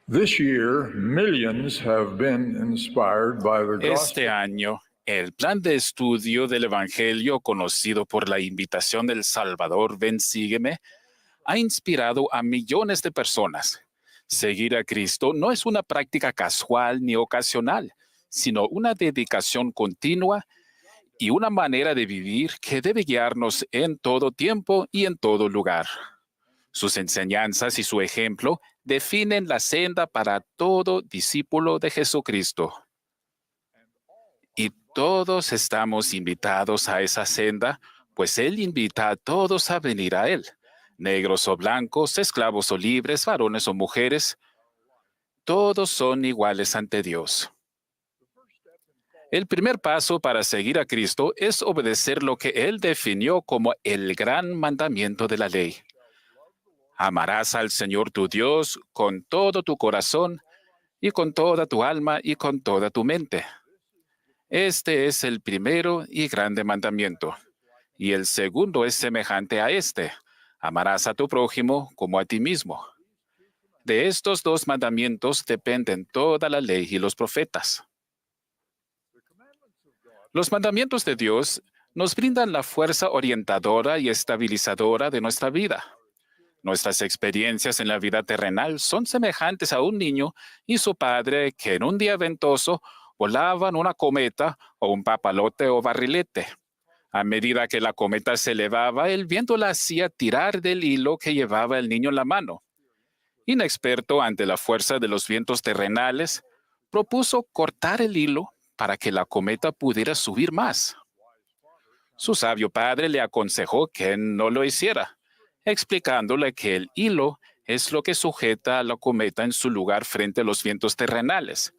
This year, millions have been inspired by the Este gospel. año, el plan de estudio del Evangelio, conocido por la invitación del Salvador, Ven, sígueme, ha inspirado a millones de personas. Seguir a Cristo no es una práctica casual ni ocasional, sino una dedicación continua y una manera de vivir que debe guiarnos en todo tiempo y en todo lugar. Sus enseñanzas y su ejemplo definen la senda para todo discípulo de Jesucristo. Y todos estamos invitados a esa senda, pues Él invita a todos a venir a Él. Negros o blancos, esclavos o libres, varones o mujeres, todos son iguales ante Dios. El primer paso para seguir a Cristo es obedecer lo que Él definió como el gran mandamiento de la ley. Amarás al Señor tu Dios con todo tu corazón y con toda tu alma y con toda tu mente. Este es el primero y grande mandamiento. Y el segundo es semejante a este. Amarás a tu prójimo como a ti mismo. De estos dos mandamientos dependen toda la ley y los profetas. Los mandamientos de Dios nos brindan la fuerza orientadora y estabilizadora de nuestra vida. Nuestras experiencias en la vida terrenal son semejantes a un niño y su padre que en un día ventoso volaban una cometa o un papalote o barrilete. A medida que la cometa se elevaba, el viento la hacía tirar del hilo que llevaba el niño en la mano. Inexperto ante la fuerza de los vientos terrenales, propuso cortar el hilo para que la cometa pudiera subir más. Su sabio padre le aconsejó que no lo hiciera, explicándole que el hilo es lo que sujeta a la cometa en su lugar frente a los vientos terrenales.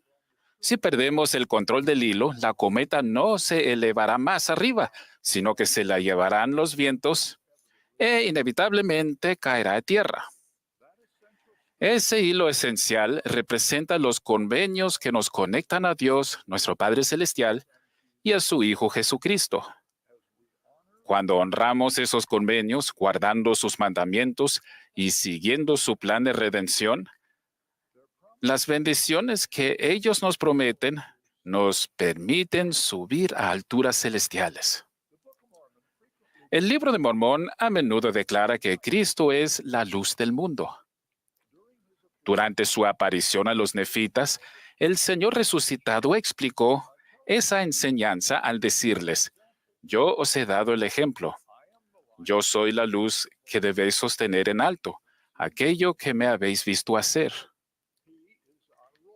Si perdemos el control del hilo, la cometa no se elevará más arriba, sino que se la llevarán los vientos e inevitablemente caerá a tierra. Ese hilo esencial representa los convenios que nos conectan a Dios, nuestro Padre Celestial, y a su Hijo Jesucristo. Cuando honramos esos convenios, guardando sus mandamientos y siguiendo su plan de redención, las bendiciones que ellos nos prometen nos permiten subir a alturas celestiales. El libro de Mormón a menudo declara que Cristo es la luz del mundo. Durante su aparición a los nefitas, el Señor resucitado explicó esa enseñanza al decirles: yo os he dado el ejemplo. Yo soy la luz que debéis sostener en alto, aquello que me habéis visto hacer.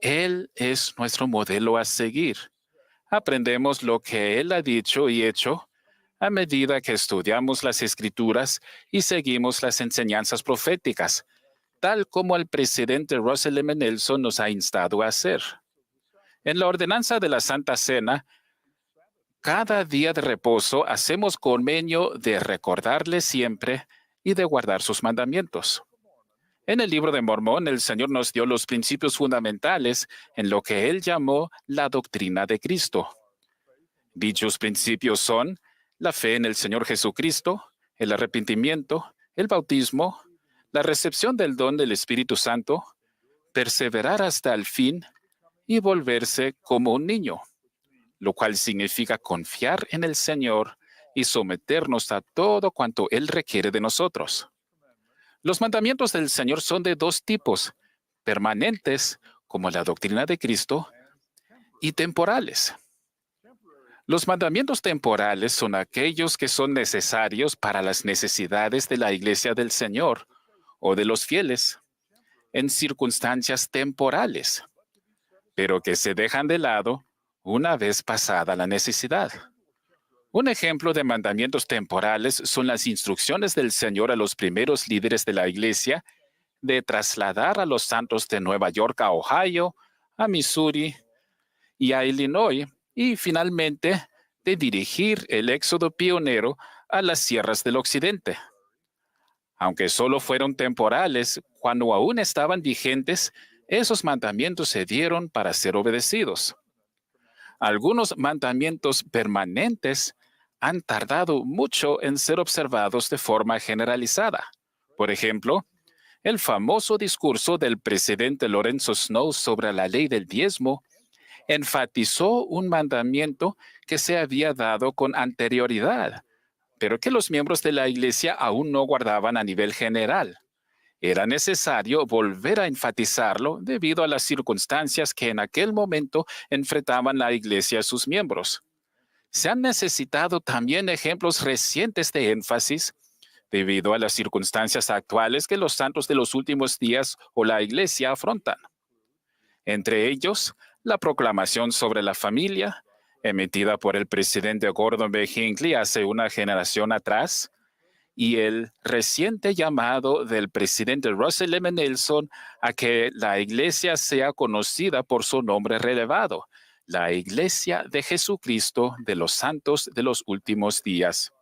Él es nuestro modelo a seguir. Aprendemos lo que Él ha dicho y hecho a medida que estudiamos las Escrituras y seguimos las enseñanzas proféticas, tal como el presidente Russell M. Nelson nos ha instado a hacer. En la ordenanza de la Santa Cena, cada día de reposo hacemos convenio de recordarle siempre y de guardar sus mandamientos. En el libro de Mormón, el Señor nos dio los principios fundamentales en lo que Él llamó la doctrina de Cristo. Dichos principios son la fe en el Señor Jesucristo, el arrepentimiento, el bautismo, la recepción del don del Espíritu Santo, perseverar hasta el fin y volverse como un niño, lo cual significa confiar en el Señor y someternos a todo cuanto Él requiere de nosotros. Los mandamientos del Señor son de dos tipos: permanentes, como la doctrina de Cristo, y temporales. Los mandamientos temporales son aquellos que son necesarios para las necesidades de la iglesia del Señor o de los fieles, en circunstancias temporales, pero que se dejan de lado una vez pasada la necesidad. Un ejemplo de mandamientos temporales son las instrucciones del Señor a los primeros líderes de la iglesia de trasladar a los santos de Nueva York a Ohio, a Missouri y a Illinois, y finalmente de dirigir el éxodo pionero a las sierras del occidente. Aunque solo fueron temporales, cuando aún estaban vigentes, esos mandamientos se dieron para ser obedecidos. Algunos mandamientos permanentes han tardado mucho en ser observados de forma generalizada. Por ejemplo, El famoso discurso del presidente Lorenzo Snow sobre la ley del diezmo enfatizó un mandamiento que se había dado con anterioridad, pero que los miembros de la Iglesia aún no guardaban a nivel general. Era necesario volver a enfatizarlo debido a las circunstancias que en aquel momento enfrentaban la Iglesia a sus miembros. Se han necesitado también ejemplos recientes de énfasis debido a las circunstancias actuales que los santos de los últimos días o la Iglesia afrontan. Entre ellos, la proclamación sobre la familia, emitida por el presidente Gordon B. Hinckley hace una generación atrás, y el reciente llamado del presidente Russell M. Nelson a que la Iglesia sea conocida por su nombre relevado, la Iglesia de Jesucristo de los Santos de los Últimos Días.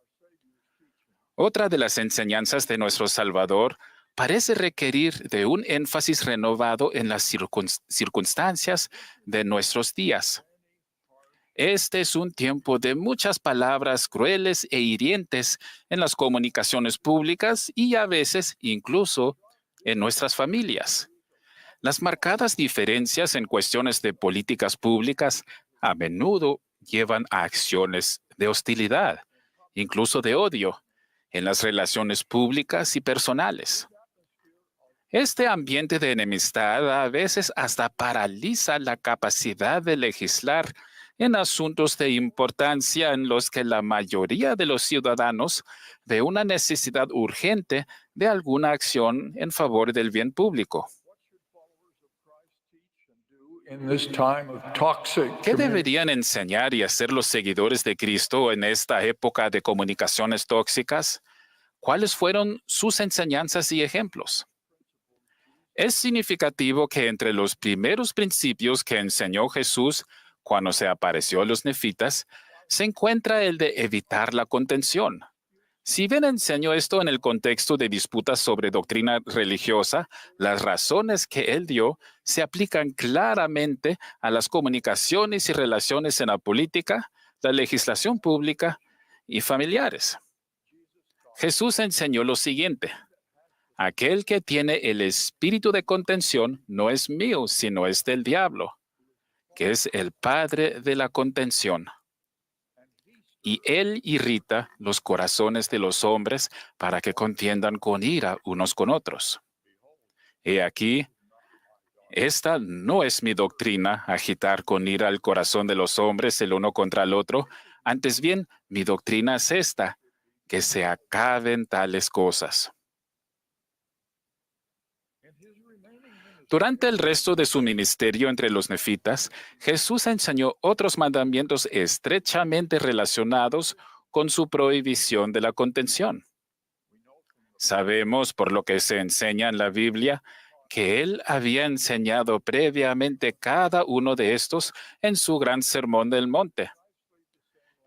Otra de las enseñanzas de nuestro Salvador parece requerir de un énfasis renovado en las circunstancias de nuestros días. Este es un tiempo de muchas palabras crueles e hirientes en las comunicaciones públicas y a veces incluso en nuestras familias. Las marcadas diferencias en cuestiones de políticas públicas a menudo llevan a acciones de hostilidad, incluso de odio, en las relaciones públicas y personales. Este ambiente de enemistad a veces hasta paraliza la capacidad de legislar en asuntos de importancia en los que la mayoría de los ciudadanos ve una necesidad urgente de alguna acción en favor del bien público. ¿Qué deberían enseñar y hacer los seguidores de Cristo en esta época de comunicaciones tóxicas? ¿Cuáles fueron sus enseñanzas y ejemplos? Es significativo que entre los primeros principios que enseñó Jesús cuando se apareció a los nefitas, se encuentra el de evitar la contención. Si bien enseñó esto en el contexto de disputas sobre doctrina religiosa, las razones que él dio se aplican claramente a las comunicaciones y relaciones en la política, la legislación pública y familiares. Jesús enseñó lo siguiente: aquel que tiene el espíritu de contención no es mío, sino es del diablo, que es el padre de la contención. Y él irrita los corazones de los hombres para que contiendan con ira unos con otros. He aquí, esta no es mi doctrina, agitar con ira el corazón de los hombres el uno contra el otro. Antes bien, mi doctrina es esta, que se acaben tales cosas. Durante el resto de su ministerio entre los nefitas, Jesús enseñó otros mandamientos estrechamente relacionados con su prohibición de la contención. Sabemos, por lo que se enseña en la Biblia, que él había enseñado previamente cada uno de estos en su gran sermón del monte.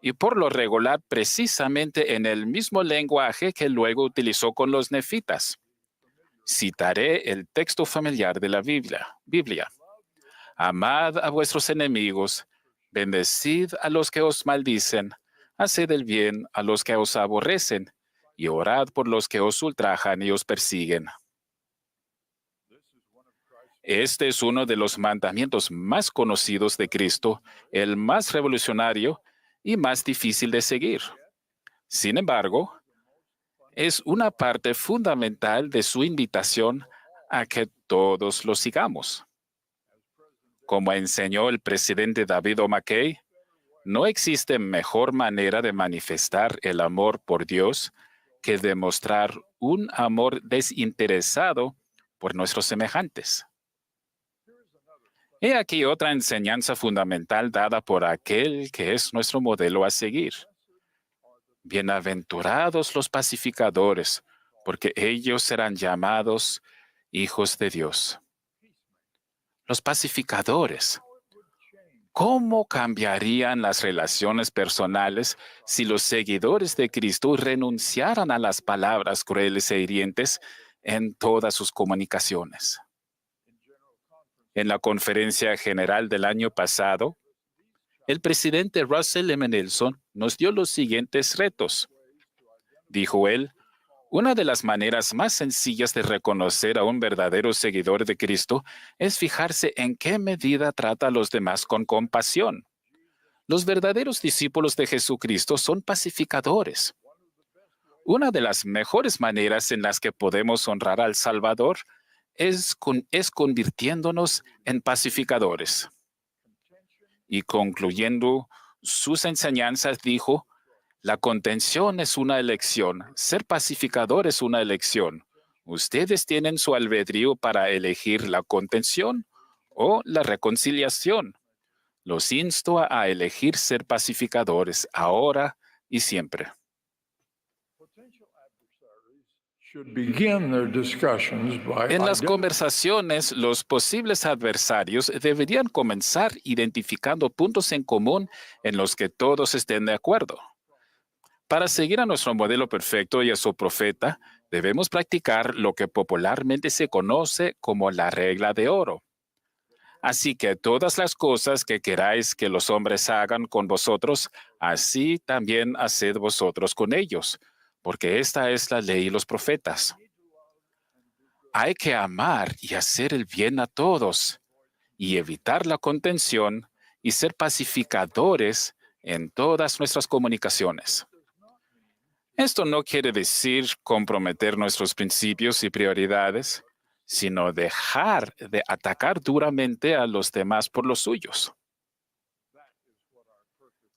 Y por lo regular, precisamente en el mismo lenguaje que luego utilizó con los nefitas. Citaré el texto familiar de la Biblia. Amad a vuestros enemigos, bendecid a los que os maldicen, haced el bien a los que os aborrecen, y orad por los que os ultrajan y os persiguen. Este es uno de los mandamientos más conocidos de Cristo, el más revolucionario y más difícil de seguir. Sin embargo, es una parte fundamental de su invitación a que todos lo sigamos. Como enseñó el presidente David O. McKay, no existe mejor manera de manifestar el amor por Dios que demostrar un amor desinteresado por nuestros semejantes. He aquí otra enseñanza fundamental dada por aquel que es nuestro modelo a seguir. Bienaventurados los pacificadores, porque ellos serán llamados hijos de Dios. Los pacificadores. ¿Cómo cambiarían las relaciones personales si los seguidores de Cristo renunciaran a las palabras crueles e hirientes en todas sus comunicaciones? En la conferencia general del año pasado, el presidente Russell M. Nelson nos dio los siguientes retos. Dijo él: Una de las maneras más sencillas de reconocer a un verdadero seguidor de Cristo es fijarse en qué medida trata a los demás con compasión. Los verdaderos discípulos de Jesucristo son pacificadores. Una de las mejores maneras en las que podemos honrar al Salvador es convirtiéndonos en pacificadores. Y concluyendo sus enseñanzas, dijo: la contención es una elección, ser pacificador es una elección. Ustedes tienen su albedrío para elegir la contención o la reconciliación. Los insto a elegir ser pacificadores ahora y siempre. Should begin their discussions by En las identifying conversaciones, los posibles adversarios deberían comenzar identificando puntos en común en los que todos estén de acuerdo. Para seguir a nuestro modelo perfecto y a su profeta, debemos practicar lo que popularmente se conoce como la regla de oro. Así que todas las cosas que queráis que los hombres hagan con vosotros, así también haced vosotros con ellos, porque esta es la ley y los profetas. Hay que amar y hacer el bien a todos, y evitar la contención y ser pacificadores en todas nuestras comunicaciones. Esto no quiere decir comprometer nuestros principios y prioridades, sino dejar de atacar duramente a los demás por los suyos.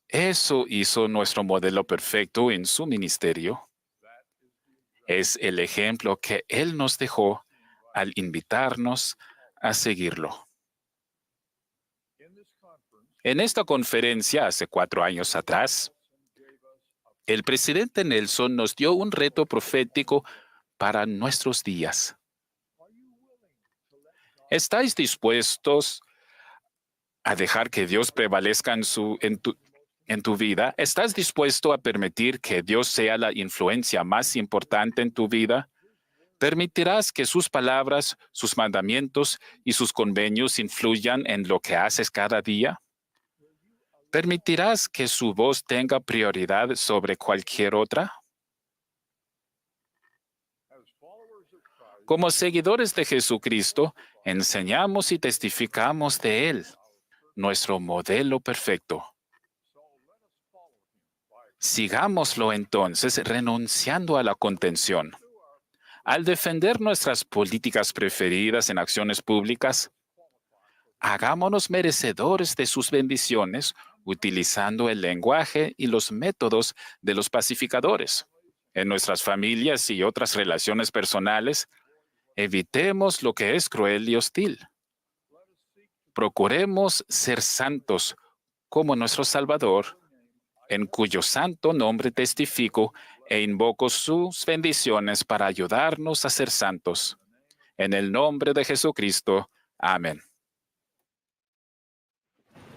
Eso hizo nuestro modelo perfecto en su ministerio. Es el ejemplo que Él nos dejó al invitarnos a seguirlo. En esta conferencia hace 4 años atrás, el presidente Nelson nos dio un reto profético para nuestros días. ¿Estáis dispuestos a dejar que Dios prevalezca en tu vida? ¿Estás dispuesto a permitir que Dios sea la influencia más importante en tu vida? ¿Permitirás que sus palabras, sus mandamientos y sus convenios influyan en lo que haces cada día? ¿Permitirás que su voz tenga prioridad sobre cualquier otra? Como seguidores de Jesucristo, enseñamos y testificamos de Él, nuestro modelo perfecto. Sigámoslo entonces renunciando a la contención. Al defender nuestras políticas preferidas en acciones públicas, hagámonos merecedores de sus bendiciones utilizando el lenguaje y los métodos de los pacificadores. En nuestras familias y otras relaciones personales, evitemos lo que es cruel y hostil. Procuremos ser santos como nuestro Salvador, en cuyo santo nombre testifico e invoco sus bendiciones para ayudarnos a ser santos. En el nombre de Jesucristo. Amén.